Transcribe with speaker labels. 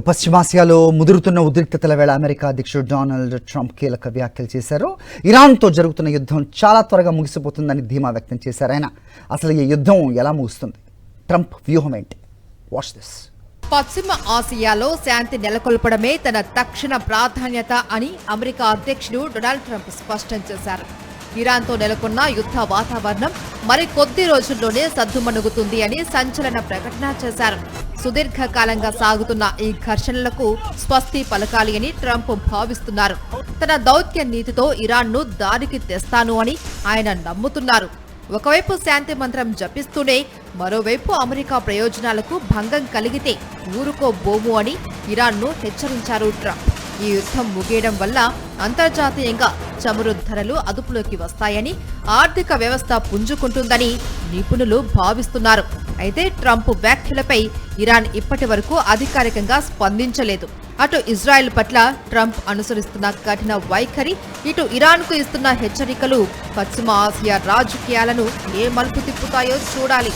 Speaker 1: పశ్చిమాసియాలో ముదురుతున్న ఉద్రిక్తతల వేళ అమెరికా అధ్యక్షుడు డొనాల్డ్ ట్రంప్ కీలక వ్యాఖ్యలు చేశారు. ఇరాన్తో జరుగుతున్న యుద్ధం చాలా త్వరగా ముగిసిపోతుందని ధీమా వ్యక్తం చేశారు. ఆయన అసలు ఈ యుద్ధం ఎలా ముగుస్తుంది, ట్రంప్ వ్యూహం ఏంటి? Watch this.
Speaker 2: పశ్చిమ ఆసియాలో శాంతి నెలకొల్పడమే తన తక్షణ ప్రాధాన్యత అని అమెరికా అధ్యక్షుడు డొనాల్డ్ ట్రంప్ స్పష్టం చేశారు. ఇరాన్తో నెలకొన్న యుద్ధ వాతావరణం మరి కొద్ది రోజుల్లోనే సద్దుమణుగుతుంది అని సంచలన ప్రకటన చేశారు. సుదీర్ఘకాలంగా సాగుతున్న ఈ ఘర్షణలకు స్వస్తి పలకాలి అని ట్రంప్ భావిస్తున్నారు. తన దౌత్య నీతితో ఇరాన్ను దారికి తెస్తాను అని ఆయన నమ్ముతున్నారు. ఒకవైపు శాంతి మంత్రం జపిస్తూనే మరోవైపు అమెరికా ప్రయోజనాలకు భంగం కలిగితే ఊరుకోబోము అని ఇరాన్ను హెచ్చరించారు ట్రంప్. ఈ యుద్ధం ముగియడం వల్ల అంతర్జాతీయంగా చమురు ధరలు అదుపులోకి వస్తాయని, ఆర్థిక వ్యవస్థ పుంజుకుంటుందని నిపుణులు భావిస్తున్నారు. అయితే ట్రంప్ వ్యాఖ్యలపై ఇరాన్ ఇప్పటి వరకు అధికారికంగా స్పందించలేదు. అటు ఇజ్రాయెల్ పట్ల ట్రంప్ అనుసరిస్తున్న కఠిన వైఖరి, ఇటు ఇరాన్కు ఇస్తున్న హెచ్చరికలు పశ్చిమ ఆసియా రాజకీయాలను ఏ మలుపు తిప్పుతాయో చూడాలి.